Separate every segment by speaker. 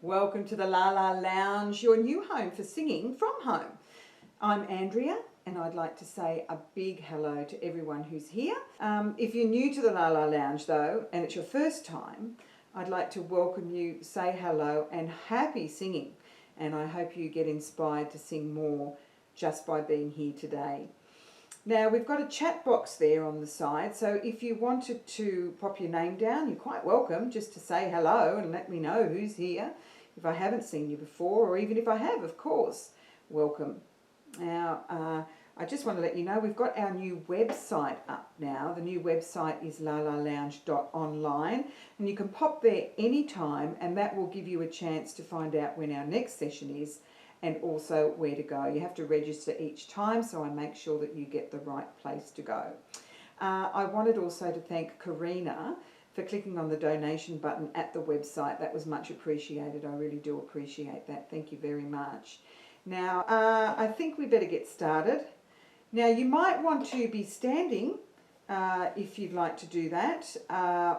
Speaker 1: Welcome to the La La Lounge, your new home for singing from home. I'm Andrea, and I'd like to say a big hello to everyone who's here. If you're new to the La La Lounge though, and it's your first time, I'd like to welcome you, say hello and happy singing. And I hope you get inspired to sing more just by being here today. Now we've got a chat box there on the side, so if you wanted to pop your name down, you're quite welcome just to say hello and let me know who's here. If I haven't seen you before, or even if I have, of course, welcome. Now, I just want to let you know we've got our new website up now. The new website is lalalounge.online, and you can pop there anytime, and that will give you a chance to find out when our next session is and also where to go. You have to register each time, so I make sure that you get the right place to go. I wanted also to thank Karina for clicking on the donation button at the website. That was much appreciated. I really do appreciate that. Thank you very much. Now, I think we better get started. Now, you might want to be standing if you'd like to do that,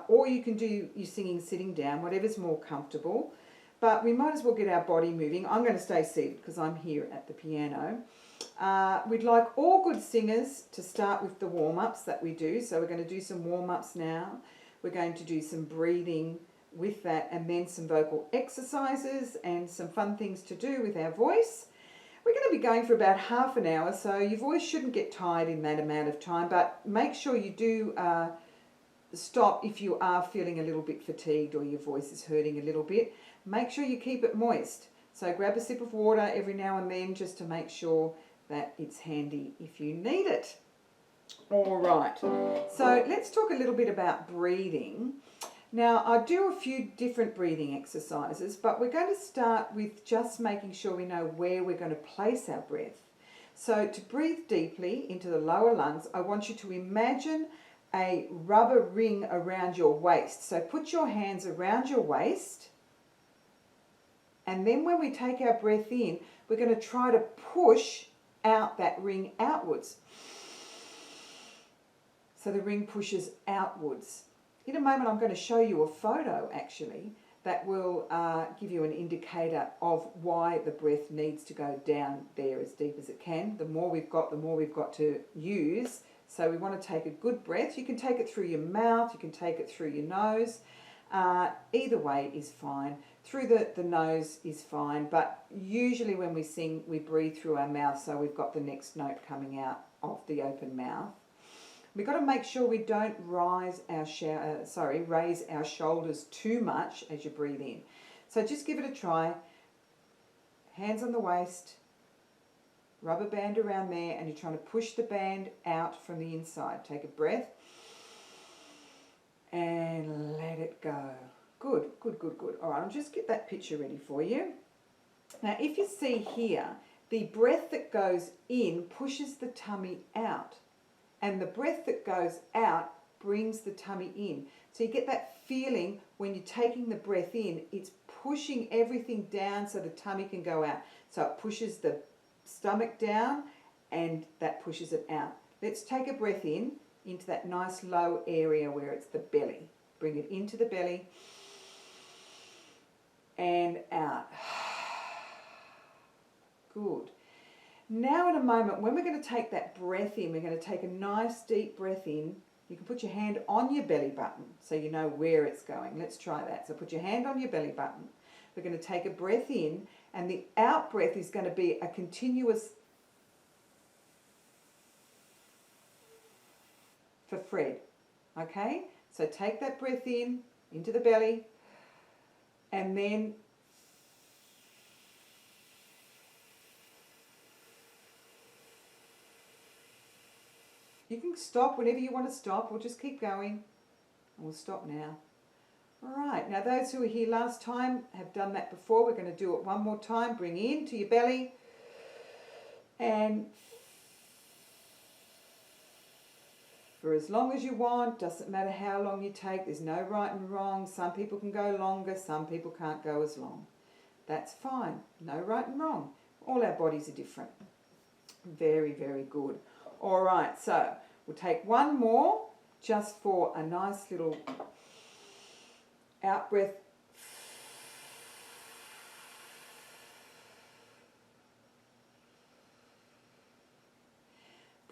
Speaker 1: or you can do your singing sitting down, whatever's more comfortable. But we might as well get our body moving. I'm going to stay seated because I'm here at the piano. We'd like all good singers to start with the warm-ups that we do. So we're going to do some warm-ups now. We're going to do some breathing with that, and then some vocal exercises and some fun things to do with our voice. We're going to be going for about half an hour, so your voice shouldn't get tired in that amount of time, but make sure you do stop if you are feeling a little bit fatigued or your voice is hurting a little bit. Make sure you keep it moist. So grab a sip of water every now and then just to make sure that it's handy if you need it. All right, so let's talk a little bit about breathing. Now, I do a few different breathing exercises, but we're going to start with just making sure we know where we're going to place our breath. So to breathe deeply into the lower lungs, I want you to imagine a rubber ring around your waist. So put your hands around your waist, and then when we take our breath in, we're going to try to push out that ring outwards. So the ring pushes outwards. In a moment, I'm going to show you a photo, actually, that will give you an indicator of why the breath needs to go down there as deep as it can. The more we've got, the more we've got to use. So we want to take a good breath. You can take it through your mouth, you can take it through your nose. Either way is fine. Through the nose is fine, but usually when we sing, we breathe through our mouth, so we've got the next note coming out of the open mouth. We've got to make sure we don't raise our shoulders too much as you breathe in. So just give it a try. Hands on the waist, rubber band around there, and you're trying to push the band out from the inside. Take a breath and let it go. Good, good, good, good. All right, I'll just get that picture ready for you. Now, if you see here, the breath that goes in pushes the tummy out, and the breath that goes out brings the tummy in. So you get that feeling when you're taking the breath in, it's pushing everything down so the tummy can go out. So it pushes the stomach down, and that pushes it out. Let's take a breath in into that nice low area where it's the belly. Bring it into the belly and out. Good. Now in a moment, when we're going to take that breath in, we're going to take a nice deep breath in. You can put your hand on your belly button so you know where it's going. Let's try that. So put your hand on your belly button. We're going to take a breath in, and the out breath is going to be a continuous for Fred. Okay? So take that breath in, into the belly, and then you can stop whenever you want to stop, or just keep going. We'll stop now. All right, now those who were here last time have done that before. We're going to do it one more time. Bring in to your belly and for as long as you want. Doesn't matter how long you take. There's no right and wrong. Some people can go longer, some people can't go as long. That's fine. No right and wrong. All our bodies are different. Very, very good. All right, so we'll take one more just for a nice little out breath.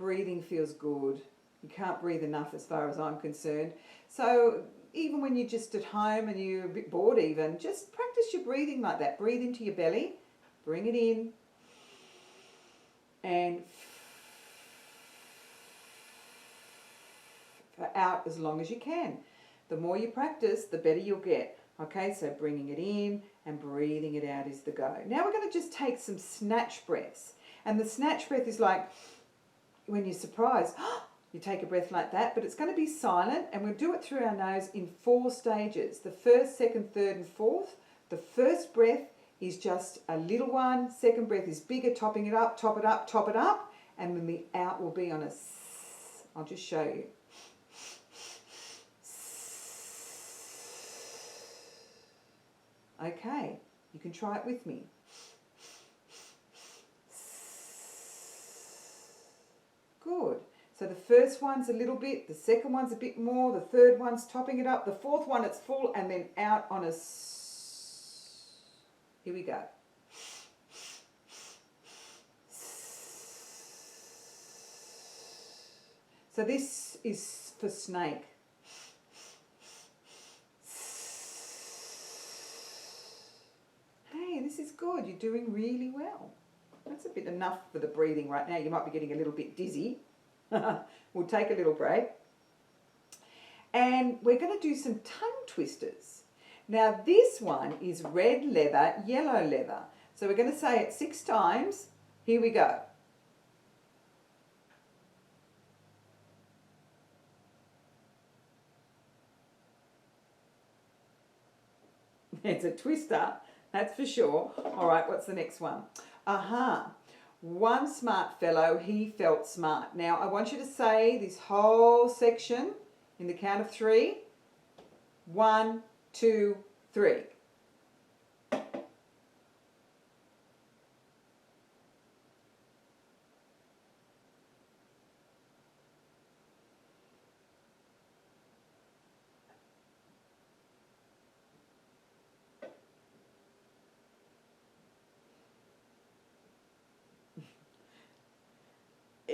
Speaker 1: breathing feels good. You can't breathe enough as far as I'm concerned. So even when you're just at home and you're a bit bored even, just practice your breathing like that. Breathe into your belly, bring it in, and out as long as you can. The more you practice, the better you'll get. Okay, so bringing it in and breathing it out is the go. Now we're going to just take some snatch breaths. And the snatch breath is like when you're surprised, you take a breath like that, but it's going to be silent, and we'll do it through our nose in 4 stages. The first, second, third and fourth. The first breath is just a little one. Second breath is bigger, topping it up, top it up, top it up. And then the out will be on a S. I'll just show you. Okay, you can try it with me. Good. So the first one's a little bit, the second one's a bit more, the third one's topping it up, the fourth one it's full, and then out on a S. Here we go. So this is for snake. Hey, this is good. You're doing really well. That's a bit enough for the breathing right now. You might be getting a little bit dizzy. We'll take a little break. And we're going to do some tongue twisters. Now this one is red leather, yellow leather. So we're going to say it 6 times. Here we go. It's a twister, that's for sure. All right, what's the next one? Aha. One smart fellow, he felt smart. Now, I want you to say this whole section in the count of 3. 1, 2, 3.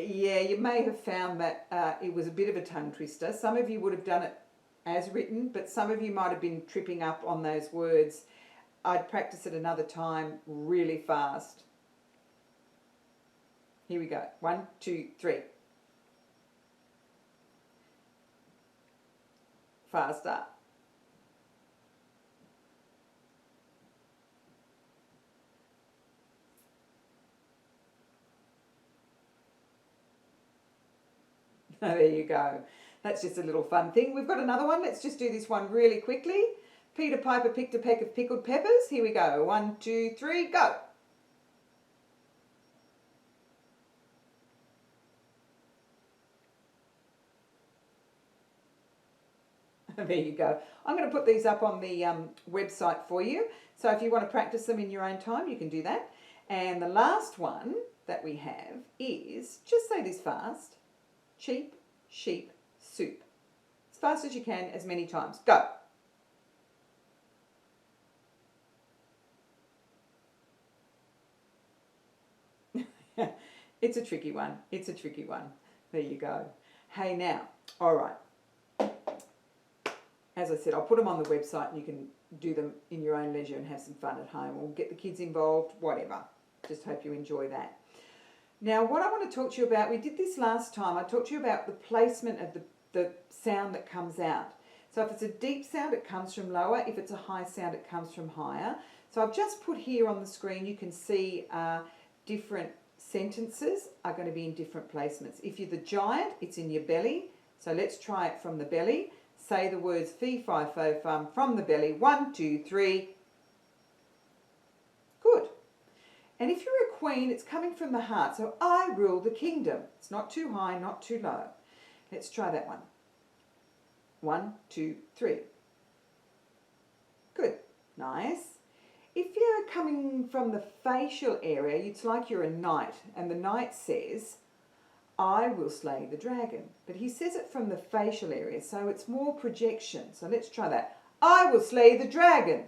Speaker 1: Yeah, you may have found that it was a bit of a tongue twister. Some of you would have done it as written, but some of you might have been tripping up on those words. I'd practice it another time really fast. Here we go. 1, 2, 3. Faster. There you go. That's just a little fun thing. We've got another one. Let's just do this one really quickly. Peter Piper picked a peck of pickled peppers. Here we go. 1, 2, 3, go. There you go. I'm going to put these up on the website for you. So if you want to practice them in your own time, you can do that. And the last one that we have is, just say this fast, cheap sheep soup. As fast as you can, as many times. Go. It's a tricky one. It's a tricky one. There you go. Hey now, all right. As I said, I'll put them on the website and you can do them in your own leisure and have some fun at home, or get the kids involved, whatever. Just hope you enjoy that. Now, what I want to talk to you about, we did this last time. I talked to you about the placement of the sound that comes out. So if it's a deep sound, it comes from lower. If it's a high sound, it comes from higher. So I've just put here on the screen, you can see different sentences are going to be in different placements. If you're the giant, it's in your belly. So let's try it from the belly. Say the words fee, fi, fo, fum from the belly. 1, 2, 3. Good. And if you're a queen, it's coming from the heart. So I rule the kingdom. It's not too high, not too low. Let's try that one. 1, 2, 3. Good. Nice. If you're coming from the facial area, it's like you're a knight. And the knight says, I will slay the dragon. But he says it from the facial area, so it's more projection. So let's try that. I will slay the dragon.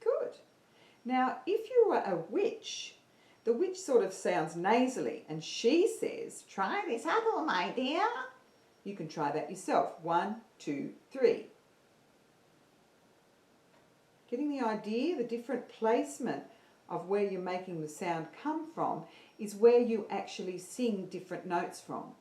Speaker 1: Good. Now, if you were a witch, The witch sort of sounds nasally, and she says, "Try this apple, my dear." You can try that yourself. 1, 2, 3. Getting the idea, the different placement of where you're making the sound come from is where you actually sing different notes from.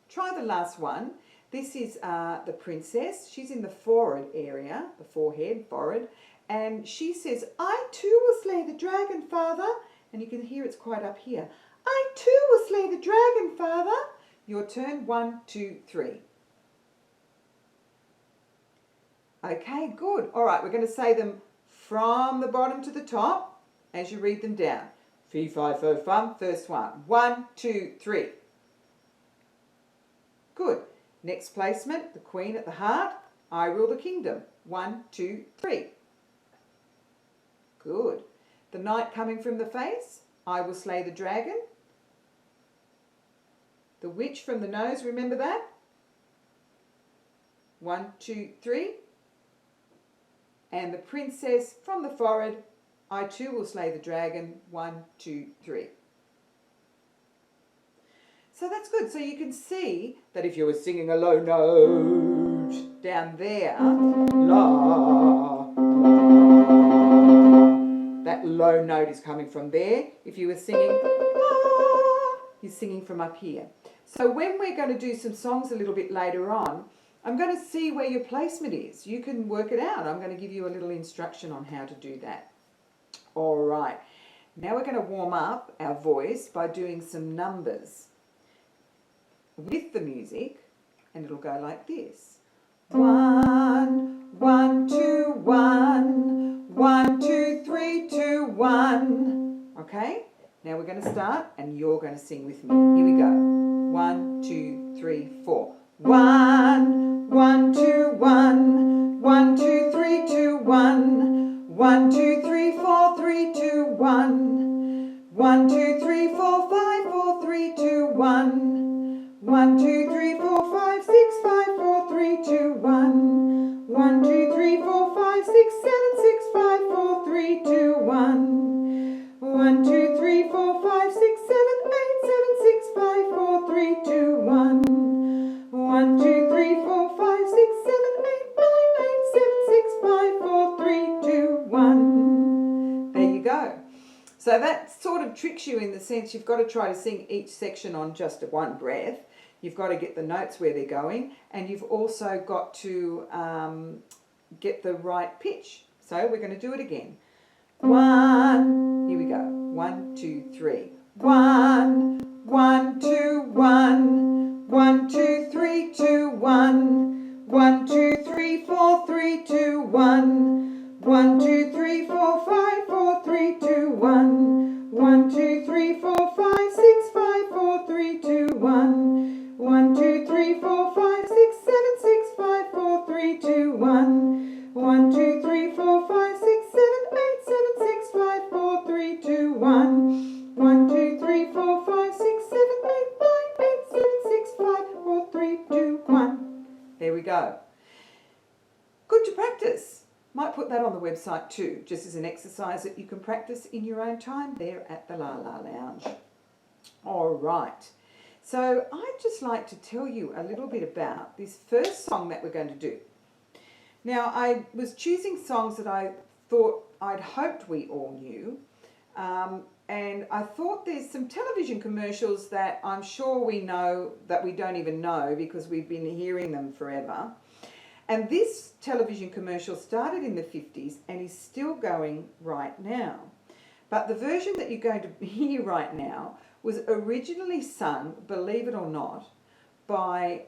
Speaker 1: Try the last one. This is the princess. She's in the forehead area, the forehead, forehead, and she says, "I too will slay the dragon, father." And you can hear it's quite up here. "I too will slay the dragon, father." Your turn. 1, 2, 3. Okay, good. All right, we're going to say them from the bottom to the top as you read them down. Fee, fi, fo, fum. First one. 1, 2, 3. Good. Next placement, the queen at the heart. I rule the kingdom. 1, 2, 3. Good. The knight coming from the face. I will slay the dragon. The witch from the nose, remember that? 1, 2, 3. And the princess from the forehead. I too will slay the dragon. 1, 2, 3. So that's good. So you can see that if you were singing a low note down there, la, that low note is coming from there. If you were singing la, you're singing from up here. So when we're going to do some songs a little bit later on, I'm going to see where your placement is. You can work it out. I'm going to give you a little instruction on how to do that. All right. Now we're going to warm up our voice by doing some numbers with the music, and it'll go like this. 1, 1, 2, 1, 1, 2, 3, 2, 1. Okay? Now we're going to start, and you're going to sing with me. Here we go. 1, 2, 3, 4. 1, 1, 2, 1, 1, 2, 3, 2, 1, 1, 2, 3, 4, 3, 2, 1, 1, 2, 3, 4, 5, 4, 3, 2, 1, 1, 2, 3, 4, 5, 6, 5, 4, 3, 2, 1, 1, 2, 3, 4, 5, 6, 7, 6, 5, 4, 3, 2, 1, 1, 2, 3, 4, 5, 6, 7, 8, 7, 6, 5, 4, 3, 2, 1, 1, 2, 3, 4, 5, 6, 7, 8, 9, 8, 7, 6, 5, 4, 3, 2, 1. There you go. So that sort of tricks you in the sense you've got to try to sing each section on just one breath. You've got to get the notes where they're going, and you've also got to get the right pitch. So we're going to do it again. 1, here we go. 1, 2, 3. 1, 1, 2, 1, 1, 2, 3, 2, 1, 1, 2, 3, 4, 3, 2, 1, 1, 2, 3, 4, 5, 4, 3, 2, 1, 1, 2, 3, 4, 5, 6, 5, 4, 3, 2, 1, 1, 2, 3, 4, 5, 6, 7, 6, 5, 4, 3, 2, 1, 1, 2, 3, 4, 5, 6, 7, 8, 7, 6, 5, 4, 3, 2, 1, 1, 2, 3, 4, 5, 6, 7, 8, 9, 8, 7, 6, 5, 4, 3, 2, 1. There we go. Good to practice. Might put that on the website too, just as an exercise that you can practice in your own time there at the La La Lounge. All right. So I'd just like to tell you a little bit about this first song that we're going to do. Now, I was choosing songs that I'd hoped we all knew. And I thought there's some television commercials that I'm sure we know that we don't even know because we've been hearing them forever. And this television commercial started in the 50s and is still going right now. But the version that you're going to hear right now was originally sung, believe it or not, by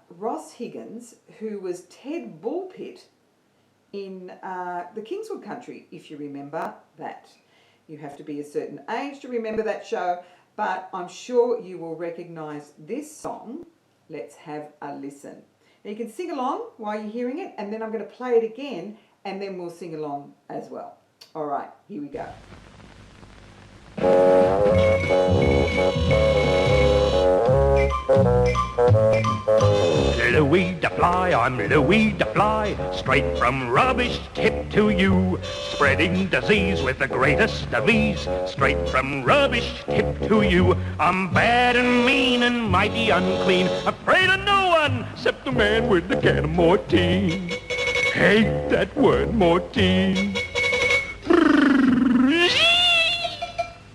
Speaker 1: Ross Higgins, who was Ted Bullpit in the Kingswood Country, if you remember that. You have to be a certain age to remember that show, but I'm sure you will recognise this song. Let's have a listen. Now you can sing along while you're hearing it, and then I'm going to play it again, and then we'll sing along as well. All right, here we go.
Speaker 2: Louis the Fly, I'm Louis the Fly, straight from rubbish tip to you, spreading disease with the greatest of ease, straight from rubbish tip to you. I'm bad and mean and mighty unclean, afraid of no one except the man with the can of Mortine. Hate that word, Mortine.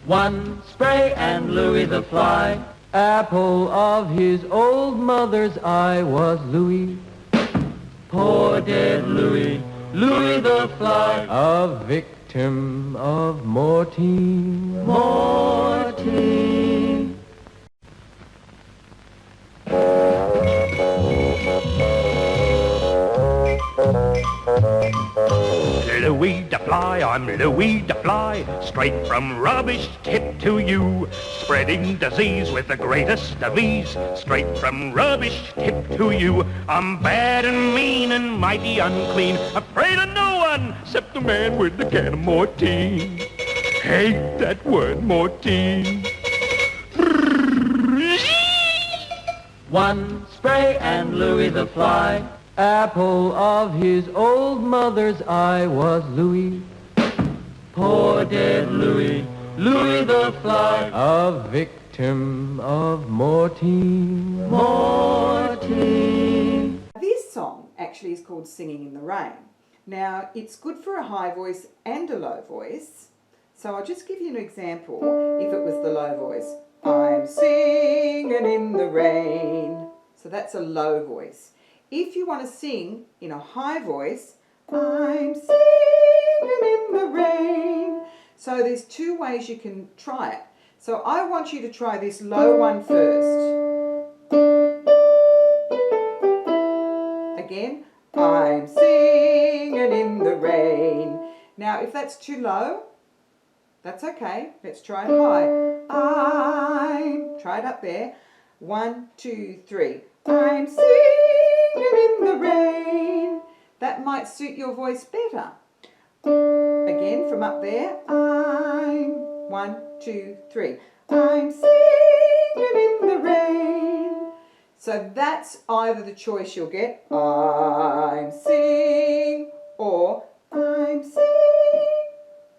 Speaker 3: One spray and Louis the Fly, apple of his old mother's eye, was Louis. Poor dead Louis, Louis the Fly, a victim of Mortine. Mortine.
Speaker 2: Louis the Fly, I'm Louis the Fly, straight from rubbish tip to you, spreading disease with the greatest of ease, straight from rubbish tip to you. I'm bad and mean and mighty unclean, afraid of no one except the man with the can of Mortine. Hate that word, Mortine.
Speaker 3: One spray and Louis the Fly, apple of his old mother's eye, was Louis. Poor dead Louis, Louis the Fly, a victim of Mortine. Mortine.
Speaker 1: This song actually is called Singing in the Rain. Now, it's good for a high voice and a low voice. So I'll just give you an example if it was the low voice. I'm singing in the rain. So that's a low voice. If you want to sing in a high voice, I'm singing in the rain. So there's two ways you can try it. So I want you to try this low one first. Again, I'm singing in the rain. Now if that's too low, that's okay. Let's try it high. Try it up there. 1, 2, 3. I'm singing in the rain. That might suit your voice better. Again, from up there. 1, 2, 3. I'm singing in the rain. So that's either the choice you'll get. I'm singing or I'm singing.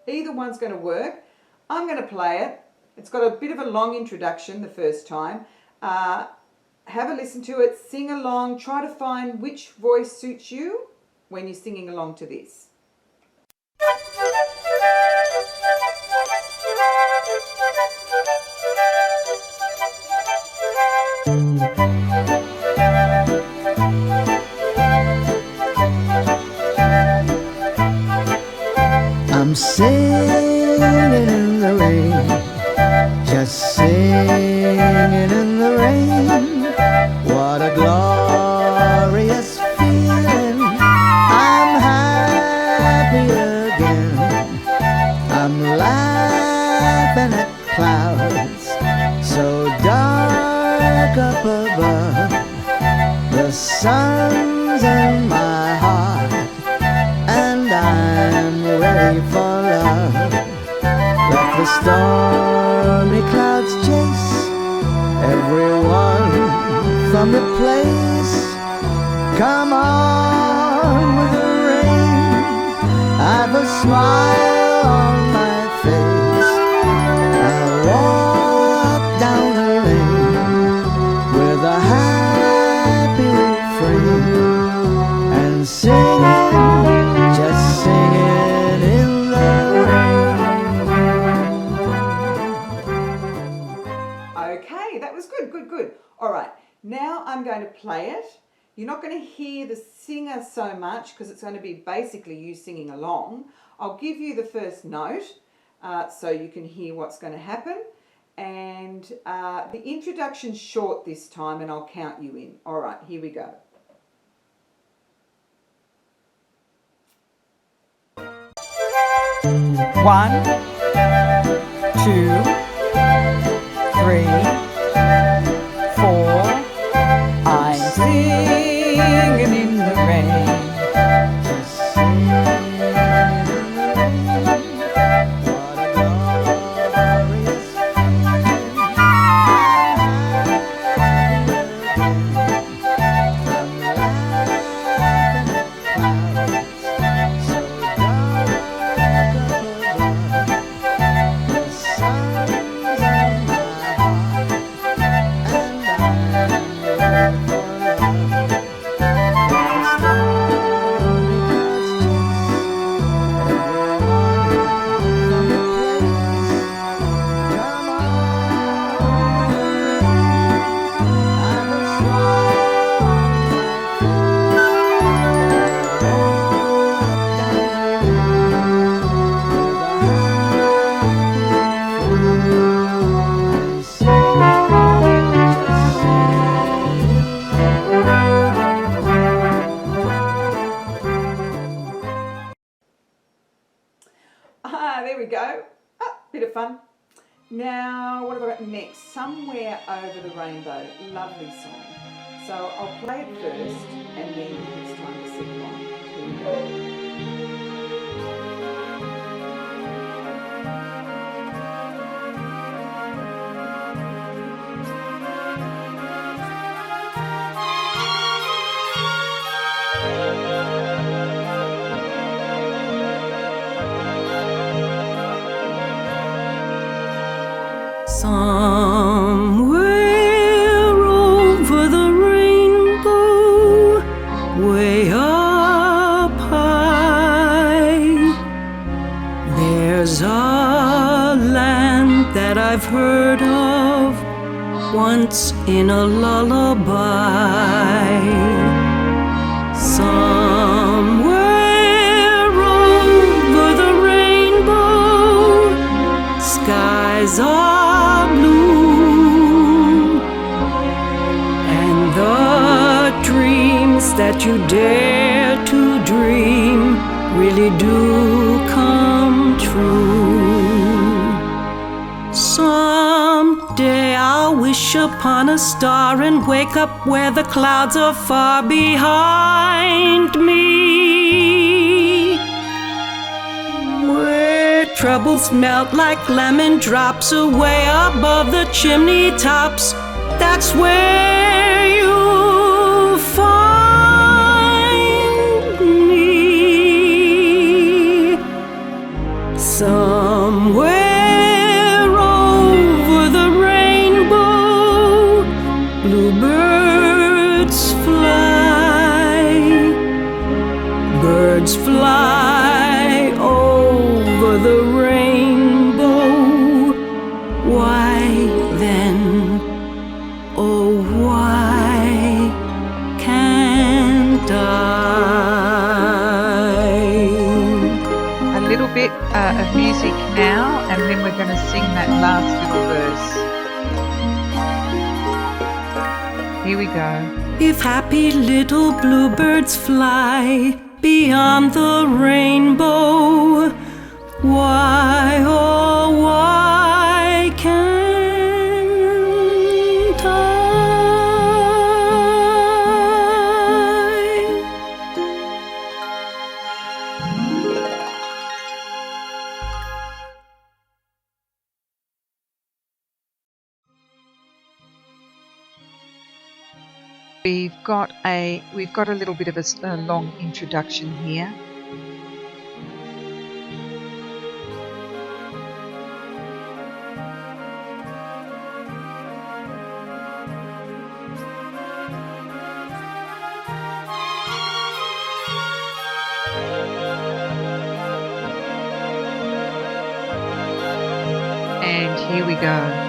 Speaker 1: Either one's going to work. I'm going to play it. It's got a bit of a long introduction the first time. Have a listen to it, sing along, try to find which voice suits you when you're singing along to this.
Speaker 4: I'm singing in the rain, just singing in the rain. What a glorious feeling, I'm happy again. I'm laughing at clouds so dark up above. The sun's in my heart and I'm ready for love. Let the stormy clouds chase everyone from the place. Come on with the rain, I've a smile on my face. I'll walk down the lane with a happy refrain and singing, just singing in the rain.
Speaker 1: Okay, that was good, good, good. All right, now I'm going to play it. You're not going to hear the singer so much because it's going to be basically you singing along. I'll give you the first note so you can hear what's going to happen. And the introduction's short this time and I'll count you in. All right, here we go. One, 2, 3, 4. I'm singing in the rain.
Speaker 4: Just singing in the rain. What a glorious feeling, I'm happy again. I'm
Speaker 1: there we go. Bit of fun. Now, what have I got next? Somewhere Over the Rainbow. Lovely song. So I'll play it first and then it's time to sing along. Here we go.
Speaker 5: Somewhere over the rainbow, way up high, there's a land that I've heard of once in a lullaby. Somewhere over the rainbow, skies are blue, and the dreams that you dare to dream really do come true. Someday I'll wish upon a star and wake up where the clouds are far behind me, where troubles melt like lemon drops away above the chimney tops. That's where you'll find me. Somewhere over the rainbow, bluebirds fly, birds fly over the rainbow. Why then, oh why can't I?
Speaker 6: A little bit of music now, and then we're going to sing that last little verse. Here we go.
Speaker 5: If happy little bluebirds fly beyond the rainbow, why, oh why can't I?
Speaker 6: We've got a little bit of a long introduction here. And here we go.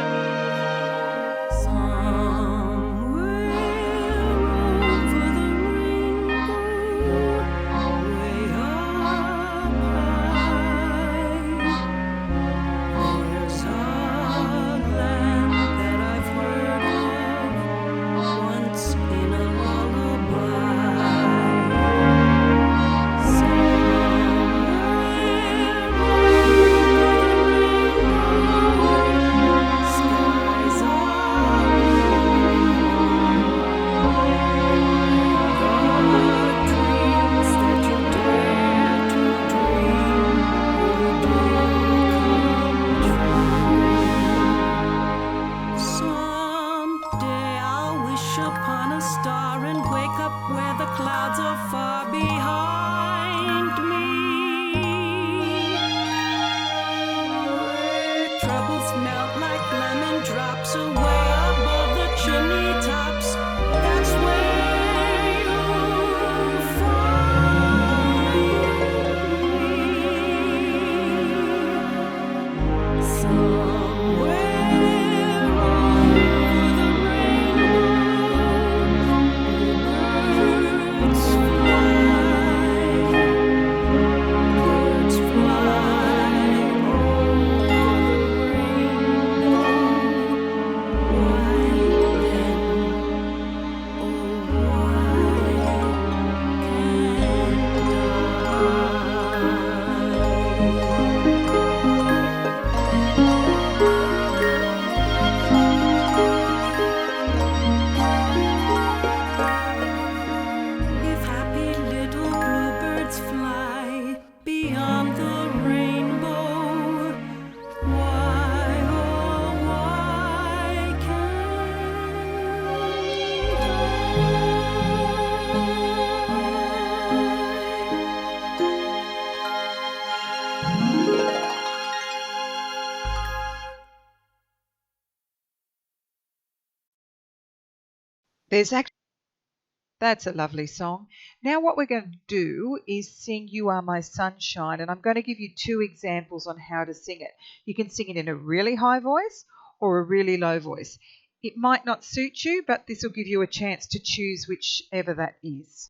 Speaker 6: That's a lovely song. Now what we're going to do is sing You Are My Sunshine, and I'm going to give you 2 examples on how to sing it. You can sing it in a really high voice or a really low voice. It might not suit you, but this will give you a chance to choose whichever that is.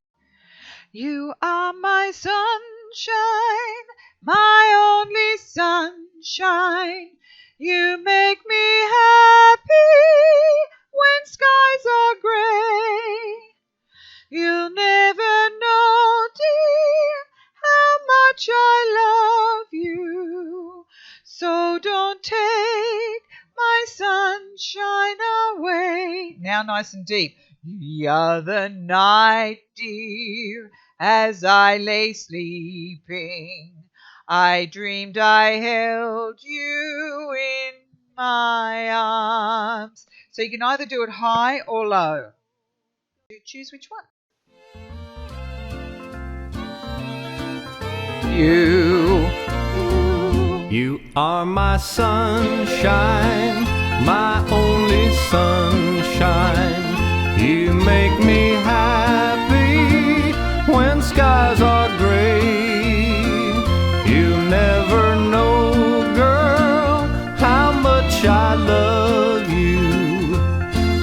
Speaker 6: You are my sunshine, my only sunshine. You make me happy when skies are grey. You'll never know, dear, how much I love you. So don't take my sunshine away. Now nice and deep. The other night, dear, as I lay sleeping, I dreamed I held you in my arms. So you can either do it high or low. Choose which one.
Speaker 3: You are my sunshine, my only sunshine. You make me happy when skies are gray. You'll never know, girl, how much I love you.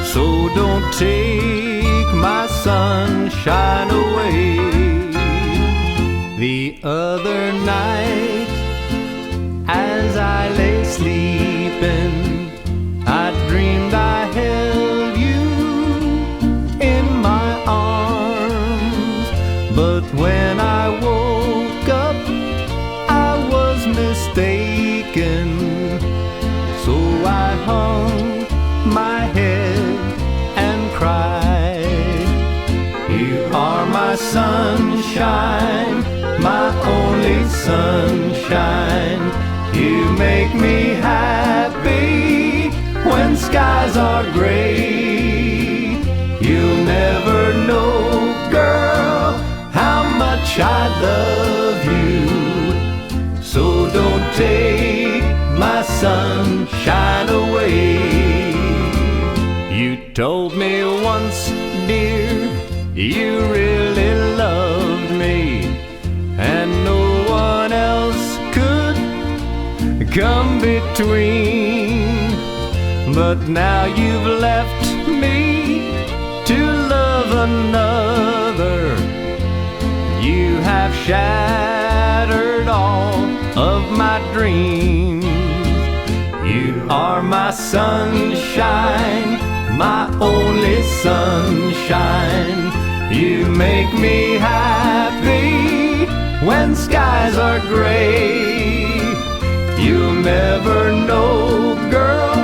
Speaker 3: So don't take my sunshine away. The other night, as I lay sleeping, I dreamed I held you in my arms. But when I woke up, I was mistaken. So I hung my head and cried. You are my sunshine, my only sunshine. You make me happy when skies are gray. You'll never know, girl, how much I love you. So don't take my sunshine away. You told me once, dear, you really loved me, and no one else could come between. But now you've left me to love another. You have shattered all of my dreams. You are my sunshine, my only sunshine. You make me happy when skies are gray. You'll never know, girl,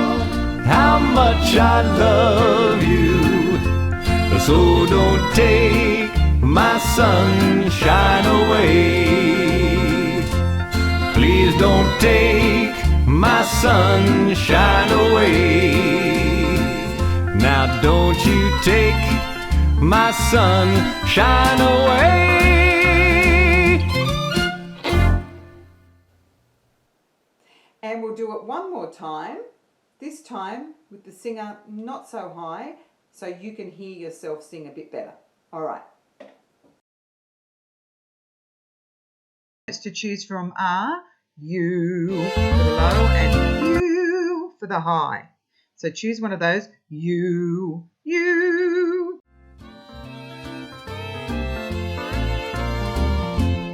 Speaker 3: how much I love you. So don't take my sunshine away. Please don't take my sunshine away. Now don't you take my sunshine away.
Speaker 1: And we'll do it one more time, this time with the singer not so high, so you can hear yourself sing a bit better. All right.
Speaker 6: To choose from are you for the low and you for the high. So choose one of those. You.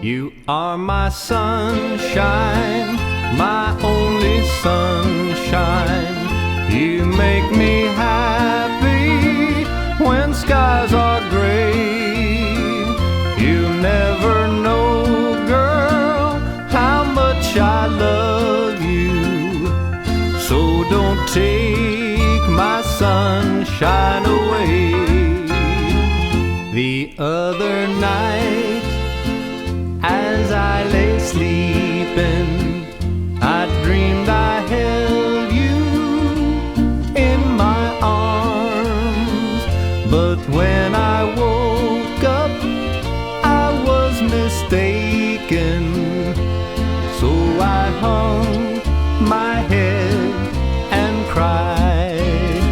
Speaker 3: You are my sunshine, my only sunshine. You make me happy when skies are gray. You'll never know, girl, how much I love you. So don't take my sunshine away. The other night, as I lay sleeping, I dreamed I held you in my arms. But when I woke up, I was mistaken. So I hung my head and cried.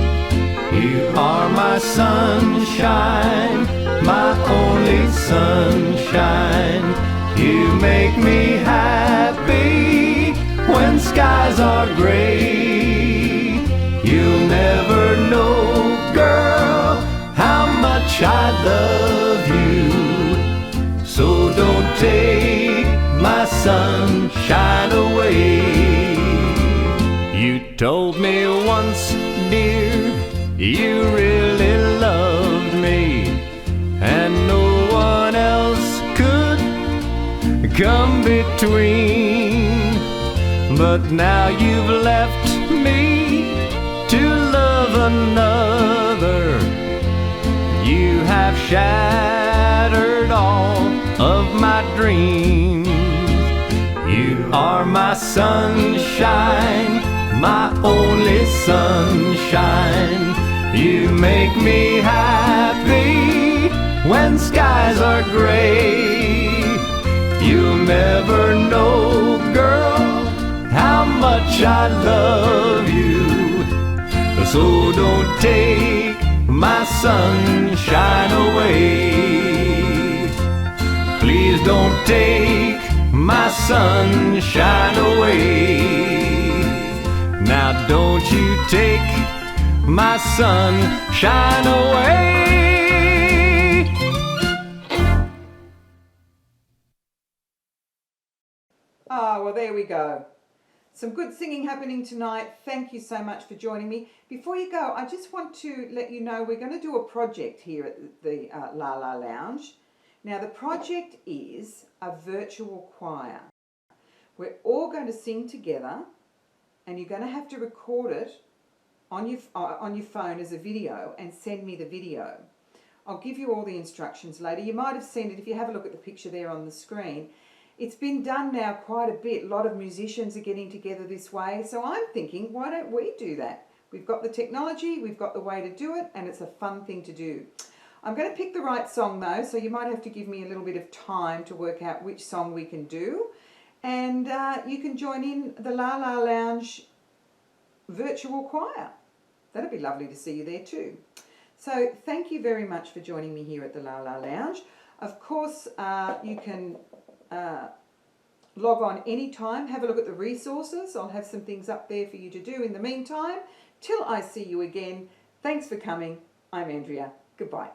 Speaker 3: You are my sunshine, sunshine, my only sunshine. You make me happy when skies are gray. You'll never know, girl, how much I love you. So don't take my sunshine away. You told me once, dear, you really loved me, and no one else could come between. But now you've left me to love another. You have shattered all of my dreams. You are my sunshine, my only sunshine. You make me happy when skies are gray. You'll never know, girl, how much I love you. So don't take my sunshine away. Please don't take my sunshine away. Now don't you take my sunshine away.
Speaker 1: Ah, well, there we go. Some good singing happening tonight. Thank you so much for joining me. Before you go, I just want to let you know we're going to do a project here at the La La Lounge. Now, the project is a virtual choir. We're all going to sing together, and you're going to have to record it on your phone as a video and send me the video. I'll give you all the instructions later. You might have seen it if you have a look at the picture there on the screen. It's been done now quite a bit. A lot of musicians are getting together this way. So I'm thinking, why don't we do that? We've got the technology, we've got the way to do it, and it's a fun thing to do. I'm going to pick the right song though, so you might have to give me a little bit of time to work out which song we can do. And you can join in the La La Lounge virtual choir. That'd be lovely to see you there too. So thank you very much for joining me here at the La La Lounge. Of course, you can log on anytime, have a look at the resources. I'll have some things up there for you to do in the meantime. Till I see you again, thanks for coming. I'm Andrea. Goodbye.